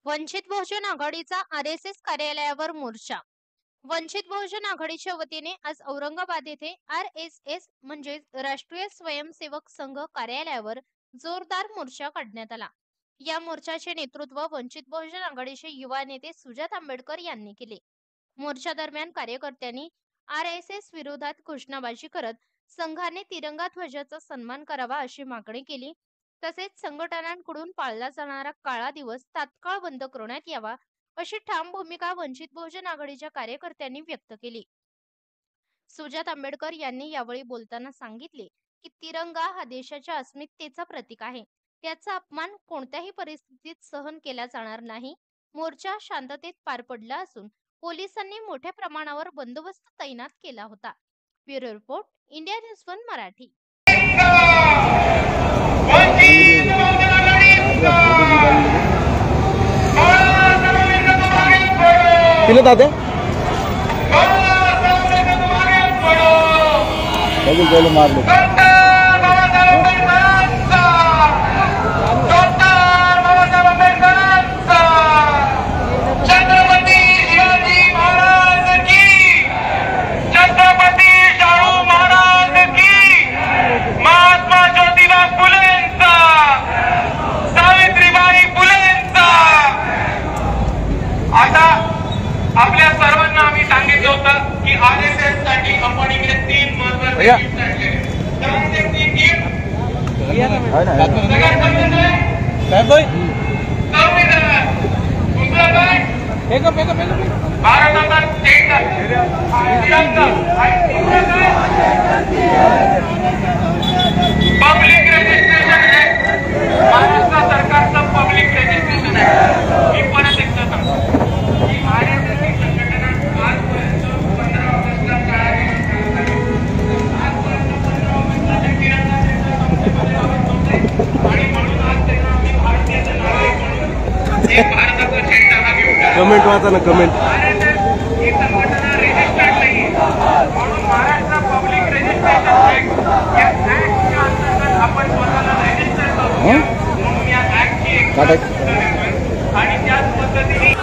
वंचित बहुजन आघाडीचा आरएसएस कार्यालयावर मोर्चा। वंचित बहुजन आघाडीच्या वतीने आज औरंगाबाद येथे आरएसएस म्हणजे राष्ट्रीय स्वयंसेवक संघ कार्यालयावर जोरदार मोर्चा काढण्यात आला। या मोर्चाचे नेतृत्व वंचित बहुजन आघाडीचे युवा नेते सुजात आंबेडकर यांनी केले। मोर्चा दरम्यान कार्यकर्त्यांनी आरएसएस विरोधात घोषणाबाजी करत संघाने तिरंगा ध्वजाचा सन्मान करावा अशी मागणी केली। तसेच संघटनांकडून पाळला जाणारा काळा दिवस तात्काळ बंद करण्यात यावा अशी ठाम भूमिका वंचित बहुजन आघाडीच्या कार्यकर्त्यांनी व्यक्त केली। सुजात आंबेडकर यांनी यावेळी बोलताना सांगितले की तिरंगा हा देशाच्या अस्मितेचा प्रतीक आहे, त्याचा अपमान कोणत्याही परिस्थितीत सहन केला जाणार नाही। मोर्चा शांततेत पार पडला असून पोलिसांनी मोठ्या प्रमाणावर बंदोबस्त तैनात केला होता। Bureau report, India news 1 Marathi. दादा मारले आपल्या सर्वांना आम्ही सांगितलं होतं की आरएसएस साठी आपण इकडे 3 महत्त्वाचे गिफ्ट आणले। त्यामध्ये 3 गिफ्ट सगळ्यात पहिले संविधान, दुसरं काय भारताचा झेंडा तिरंगा, आणि तिसरं काय पब्लिक रजिस्ट्रेशन ऍक्ट, महाराष्ट्र सरकारचं पब्लिक रजिस्ट्रेशन ऍक्ट। मी परत एकदा सांगतो की आरएसएस ही संघटना आजपर्यंत 15 ऑगस्टला आजपर्यंत 15 ऑगस्टला तिरंगा झेंडा संसदेमध्ये लावत नव्हते, आणि म्हणून आज त्यांना आम्ही भारतीय नागरिक म्हणून एक भारताचा झेंडा हा गिफ्ट आहे। कमेंट वाचा ना, कमेंट। आरएसएस ही संघटना रजिस्टर्ड नाही, म्हणून महाराष्ट्र पब्लिक रजिस्ट्रेशन ऍक्ट या ऍक्टच्या अंतर्गत आपण स्वतःला रजिस्टर करूया, म्हणून या ऍक्टची एक आणि त्याच पद्धतीने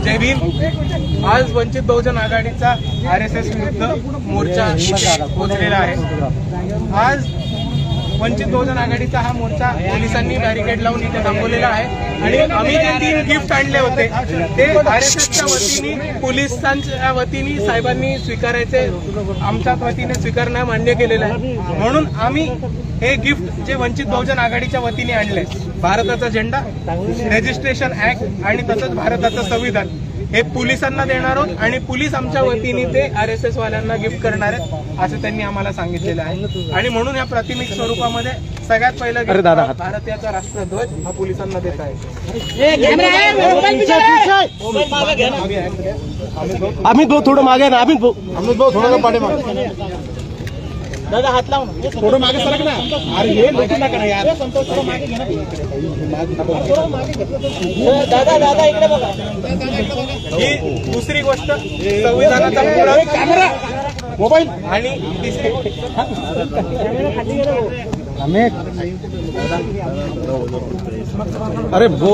जय भीम। आज वंचित बहुजन आघाडीचा आरएसएस विरुद्ध मोर्चा पोहोचलेला आहे। आज वंचित बहुजन आघाडीचा हा मोर्चा पोलिसांनी बॅरिकेड लावून इथे थांबवलेला आहे, आणि आम्ही जे 3 गिफ्ट आणले होते ते आरएसएसच्या वतीने, पोलिसांच्या वतीने साहेबांनी स्वीकारायचे, आमच्या वतीने स्वीकारणं मान्य केलेलं आहे। म्हणून आम्ही हे गिफ्ट जे वंचित बहुजन आघाडीच्या वतीने आणले, भारताचा झेंडा, रजिस्ट्रेशन ऍक्ट आणि तसंच भारताचं संविधान, हे पोलिसांना देणार आहोत, आणि पोलीस आमच्या वतीने ते आरएसएस वाल्यांना गिफ्ट करणार आहेत असं त्यांनी आम्हाला सांगितलेलं आहे। आणि म्हणून या प्राथमिक स्वरूपामध्ये सगळ्यात पहिलं भारताचा राष्ट्रध्वज हा पोलिसांना देत आहे। आम्ही थोडं मागे ना, आम्ही थोडं पाठे मागे। दादा हात लावून थोडं मागे सरक ना। अरे हे लोकं नका ना यार, थोडं मागे घे ना। दादा इकडे बघा। ही दुसरी गोष्ट, संविधानाचा पुढा कॅमेरा, मोबाईल, आणि तिसरी अरे भो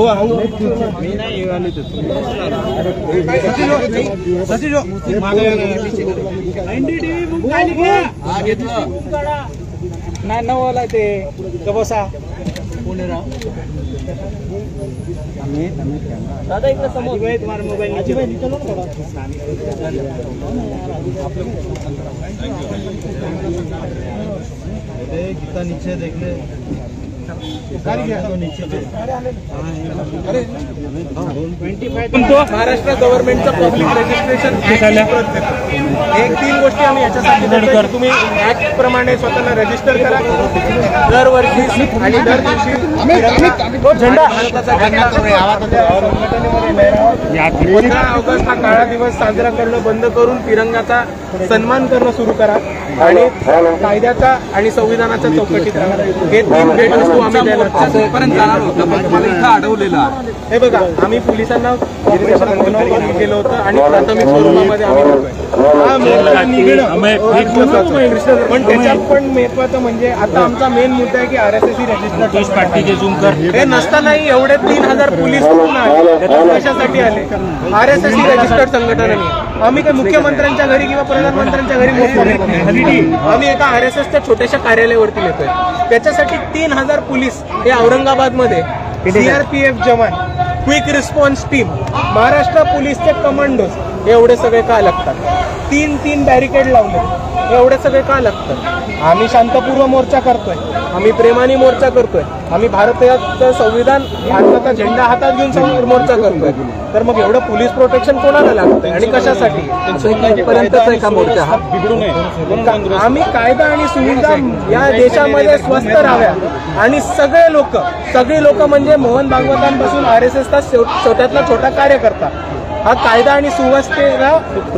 मी नाही आले नाही नवला ते कबसा दादा इकडे समोर तुम्हारा मोबाईल गीता नीचे देख ले। महाराष्ट्र गव्हर्नमेंटचं पब्लिक रजिस्ट्रेशन एक 3 गोष्टी आम्ही याच्यासाठी देतोय की तुम्ही ऍक्ट प्रमाणे स्वतःला रजिस्टर करा दरवर्षी आणि दर दिवशी झेंडा भारताचा झेंडा संघटनेमध्ये लहरावा. 15 ऑगस्ट हा काळा दिवस साजरा करणं बंद करून तिरंगाचा सन्मान करणं सुरू करा आणि कायद्याचा आणि संविधानाच्या चौकटीत राहा. हे 3 भेटवस्तू आम्ही द्यायला अडवलेला हे बघा आम्ही पोलिसांना केलं होतं आणि प्राथमिक स्वरूपामध्ये आम्ही पण त्याच्यात पण महत्वाचं म्हणजे आता आमचा मेन मुद्दा आहे की RSS रजिस्टर हे नसतानाही एवढे 3000 पोलीस कुठून आले कशासाठी आले RSS रजिस्टर्ड संघटना नाही. आम्ही काही मुख्यमंत्र्यांच्या घरी किंवा प्रधानमंत्र्यांच्या घरी आम्ही एका RSSच्या छोट्याशा कार्यालयावरती येतोय. त्याच्यासाठी 3000 पोलीस हे औरंगाबादमध्ये CRPF जवान क्विक रिस्पॉन्स टीम महाराष्ट्र पोलीसचे कमांडोज एवढे सगळे का लागतात. 3 बॅरिकेड लावले एवढे सगळे का लागतात. आम्ही शांतपूर्व मोर्चा करतोय आम्ही प्रेमाने मोर्चा करतोय आम्ही भारताचं संविधान भारताचा झेंडा हातात घेऊन मोर्चा करतोय. तर मग एवढं पोलीस प्रोटेक्शन कोणाला लागतंय आणि कशासाठी आम्ही कायदा आणि सुविधा या देशामध्ये स्वस्त राहाव्या आणि सगळी लोक म्हणजे मोहन भागवतांपासून RSSचा छोट्यातला छोटा कार्यकर्ता हा कायदा आणि सुव्यवस्थेला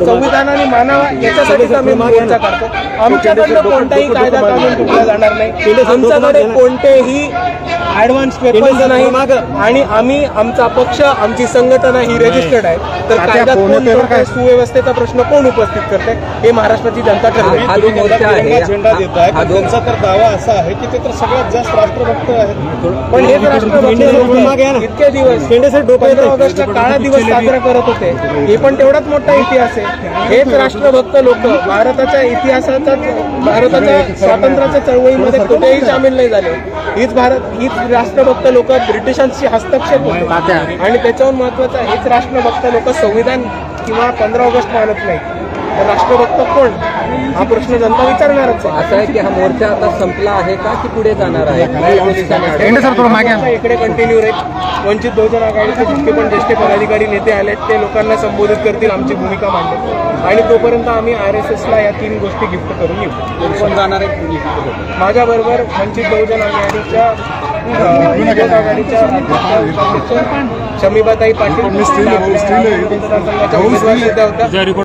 संविधानाने मानावा याच्यासाठी आम्ही मोर्चा करतो. आमच्याकडे कोणताही कायदा कानून तुटला जाणार नाही. आमच्याकडे कोणतेही ऍडव्हान्स पेपर्स नाही आणि आम्ही आमचा पक्ष आमची संघटना ही रजिस्टर्ड आहे. तर कायदा कोण तोडतंय सुव्यवस्थेचा प्रश्न कोण उपस्थित करते हे महाराष्ट्राची जनता ठरवेल. झेंडा देत आहे त्यांचा तर दावा असा आहे की ते तर सगळ्यात जास्त राष्ट्रभक्त आहेत. पण हेच राष्ट्रभक्त इतके दिवस 15 ऑगस्टचा काळा दिवस साजरा करत होते. हे पण तेवढाच मोठा इतिहास आहे. हेच राष्ट्रभक्त लोक भारताच्या इतिहासाचा भारताच्या स्वातंत्र्याच्या चळवळीमध्ये कुठेही सामील नाही झाले. हीच राष्ट्रभक्त लोक ब्रिटिशांशी हस्तक्षेप होते आणि त्याच्याहून महत्वाचं हेच राष्ट्रभक्त लोक संविधान किंवा 15 ऑगस्ट मानत नाही. तर राष्ट्रभक्त कोण हा प्रश्न जनता विचारणारच आहे. असं आहे की हा मोर्चा आता संपला आहे का की पुढे जाणार आहे. इकडे कंटिन्यू राहील. वंचित बहुजन आघाडीचे जितके पण ज्येष्ठ पदाधिकारी नेते आलेत ते लोकांना संबोधित करतील आमची भूमिका मांडतील आणि तोपर्यंत आम्ही RSSला या 3 गोष्टी गिफ्ट करून येऊ. कोण जाणार आहे माझ्याबरोबर वंचित बहुजन आघाडीच्या शमीबाताई पाटील मतदारसंघाच्या उमेदवार सुद्धा होता.